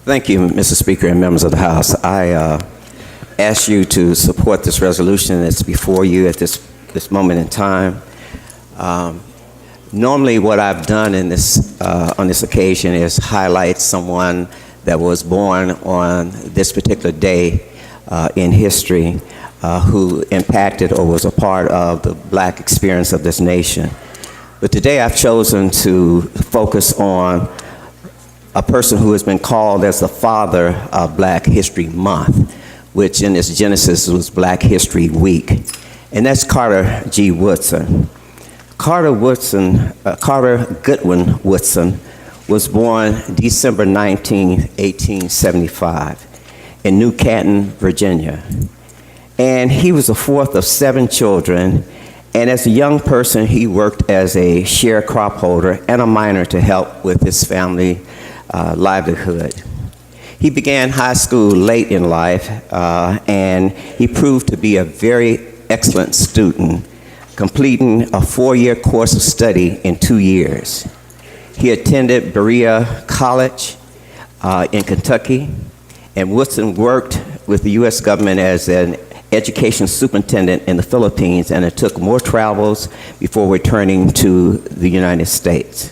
Thank you, Mr. Speaker and members of the House. I ask you to support this resolution that's before you at this moment in time. Normally, what I've done in on this occasion is highlight someone that was born on this particular day in history who impacted or was a part of the Black experience of this nation. But today I've chosen to focus on a person who has been called as the father of Black History Month, which in its genesis was Black History Week, and that's Carter G. Woodson. Carter Goodwin Woodson was born December 19, 1875 in New Canton, Virginia. And he was the fourth of 7 children, and as a young person, he worked as a sharecropper and a miner to help with his family livelihood. He began high school late in life, and he proved to be a very excellent student, completing a 4-year course of study in 2 years. He attended Berea College in Kentucky, and Woodson worked with the U.S. government as an education superintendent in the Philippines, and it took more travels before returning to the United States.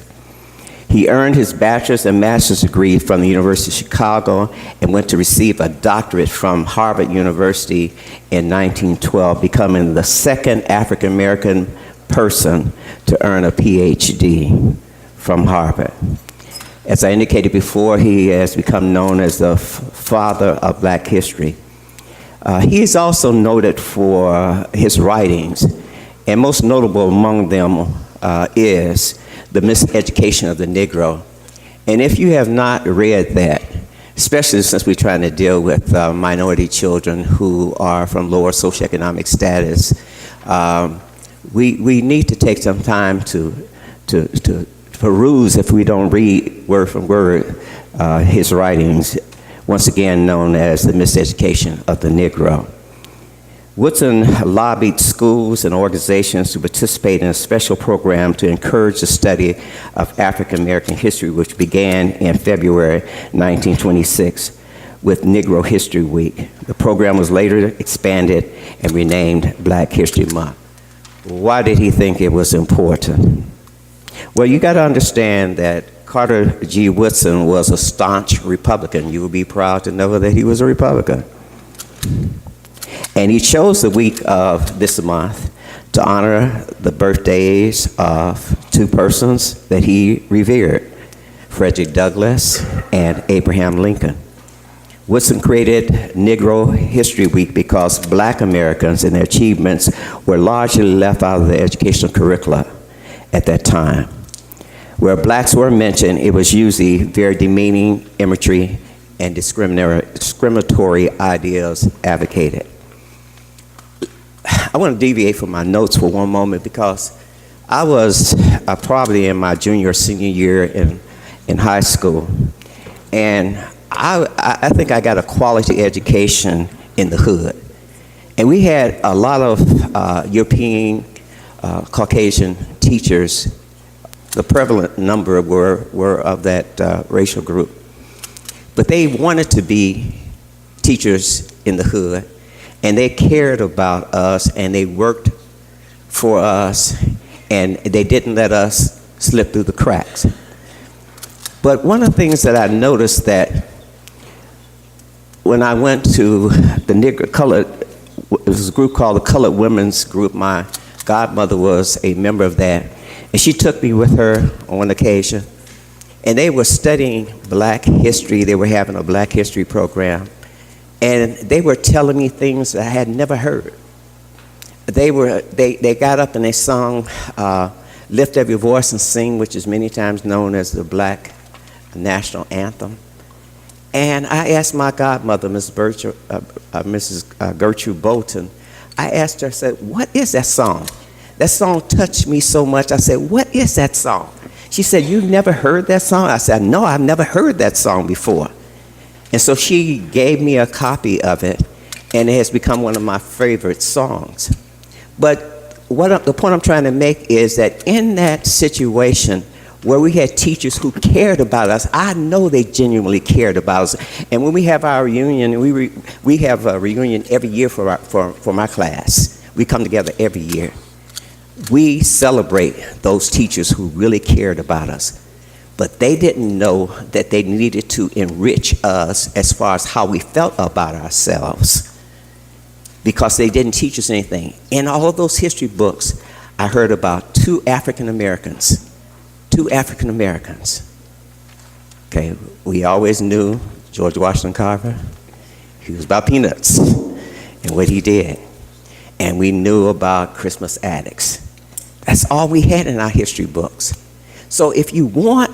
He earned his bachelor's and master's degree from the University of Chicago and went to receive a doctorate from Harvard University in 1912, becoming the second African-American person to earn a PhD from Harvard. As I indicated before, he has become known as the father of Black history. He is also noted for his writings, and most notable among them is The Miseducation of the Negro. And if you have not read that, especially since we're trying to deal with minority children who are from lower socioeconomic status, we need to take some time to peruse, if we don't read word for word, his writings, once again known as The Miseducation of the Negro. Woodson lobbied schools and organizations to participate in a special program to encourage the study of African American history, which began in February 1926 with Negro History Week. The program was later expanded and renamed Black History Month. Why did he think it was important? Well, you got to understand that Carter G. Woodson was a staunch Republican. You would be proud to know that he was a Republican. And he chose the week of this month to honor the birthdays of 2 persons that he revered, Frederick Douglass and Abraham Lincoln. Woodson created Negro History Week because Black Americans and their achievements were largely left out of the educational curricula at that time. Where Blacks were mentioned, it was usually very demeaning imagery and discriminatory ideas advocated. I want to deviate from my notes for one moment because I was probably in my junior or senior year in high school, and I think I got a quality education in the hood. And we had a lot of European, Caucasian teachers. The prevalent number were of that racial group. But they wanted to be teachers in the hood, and they cared about us, and they worked for us, and they didn't let us slip through the cracks. But one of the things that I noticed that when I went to the it was a group called the Colored Women's Group. My godmother was a member of that, and she took me with her on one occasion, and they were studying Black history. They were having a Black history program, and they were telling me things that I had never heard. They got up and they sung Lift Every Voice and Sing, which is many times known as the Black National Anthem. And I asked my godmother, Mrs. Gertrude Bolton, I asked her, I said, what is that song? That song touched me so much. I said, what is that song? She said, you never heard that song? I said, no, I've never heard that song before. And so she gave me a copy of it, and it has become one of my favorite songs. But the point I'm trying to make is that in that situation, where we had teachers who cared about us. I know they genuinely cared about us. And when we have our reunion, we have a reunion every year for my class. We come together every year. We celebrate those teachers who really cared about us. But they didn't know that they needed to enrich us as far as how we felt about ourselves, because they didn't teach us anything. In all of those history books, I heard about two African Americans. Okay, we always knew George Washington Carver. He was about peanuts and what he did. And we knew about Christmas addicts. That's all we had in our history books. So if you want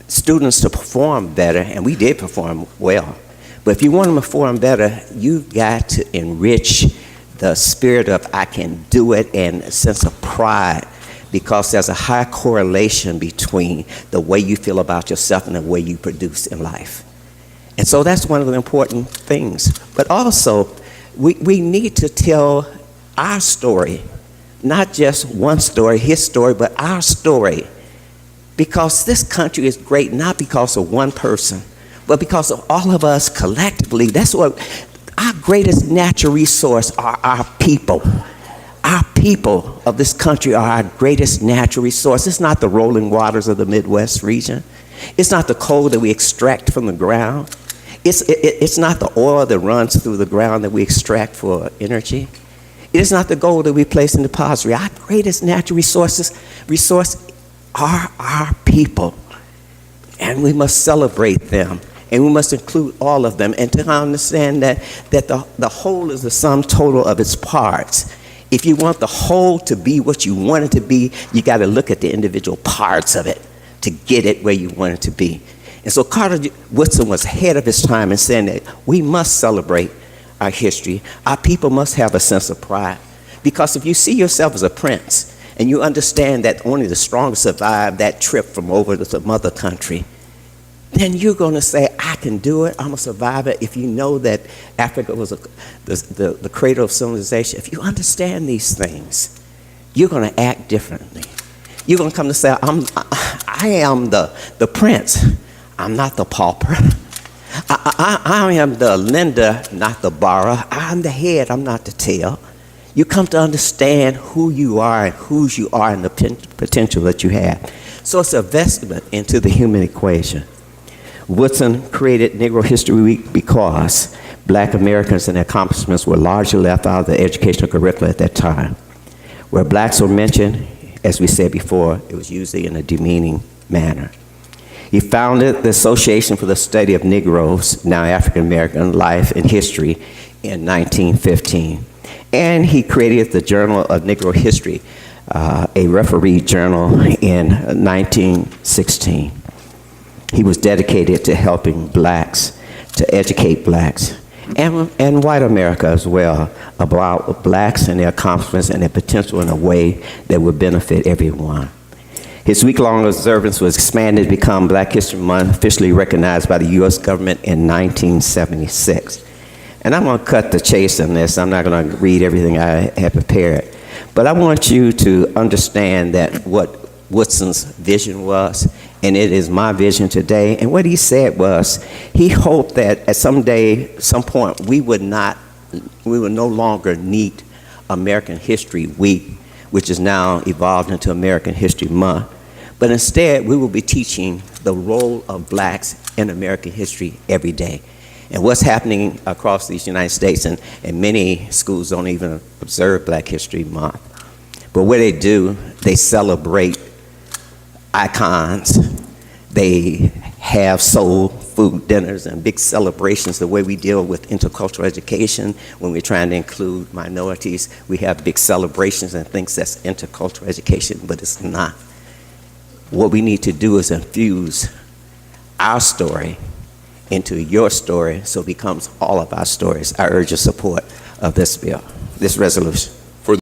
students to perform better, and we did perform well, but if you want them to perform better, you've got to enrich the spirit of I can do it and a sense of pride, because there's a high correlation between the way you feel about yourself and the way you produce in life. And so that's one of the important things. But also, we need to tell our story, not just one story, his story, but our story. Because this country is great not because of one person, but because of all of us collectively. That's what our greatest natural resource are, our people. Our people of this country are our greatest natural resource. It's not the rolling waters of the Midwest region. It's not the coal that we extract from the ground. It's not the oil that runs through the ground that we extract for energy. It is not the gold that we place in the depository. Our greatest natural resource are our people. And we must celebrate them. And we must include all of them. And to understand that the whole is the sum total of its parts. If you want the whole to be what you want it to be, you got to look at the individual parts of it to get it where you want it to be. And so Carter Woodson was ahead of his time in saying that we must celebrate our history. Our people must have a sense of pride. Because if you see yourself as a prince and you understand that only the strong survive that trip from over to the mother country, then you're going to say, I can do it, I'm a survivor. If you know that Africa was the cradle of civilization, if you understand these things, you're going to act differently. You're going to come to say, I am the prince, I'm not the pauper. I am the lender, not the borrower. I'm the head, I'm not the tail. You come to understand who you are and whose you are and the potential that you have. So it's a investment into the human equation. Woodson created Negro History Week because Black Americans and their accomplishments were largely left out of the educational curricula at that time. Where blacks were mentioned, as we said before, it was usually in a demeaning manner. He founded the Association for the Study of Negroes, now African American, Life and History in 1915. And he created the Journal of Negro History, a referee journal, in 1916. He was dedicated to helping blacks, to educate blacks, and white America as well, about blacks and their accomplishments and their potential in a way that would benefit everyone. His week-long observance was expanded to become Black History Month, officially recognized by the U.S. government in 1976. And I'm going to cut the chase on this. I'm not going to read everything I have prepared. But I want you to understand that what Woodson's vision was, and it is my vision today. And what he said was, he hoped that at some point, we would no longer need American History Week, which is now evolved into American History Month. But instead, we will be teaching the role of blacks in American history every day. And what's happening across these United States, and many schools don't even observe Black History Month. But what they do, they celebrate icons. They have soul food dinners and big celebrations. The way we deal with intercultural education, when we're trying to include minorities, we have big celebrations and things that's intercultural education, but it's not. What we need to do is infuse our story into your story so it becomes all of our stories. I urge your support of this bill, this resolution.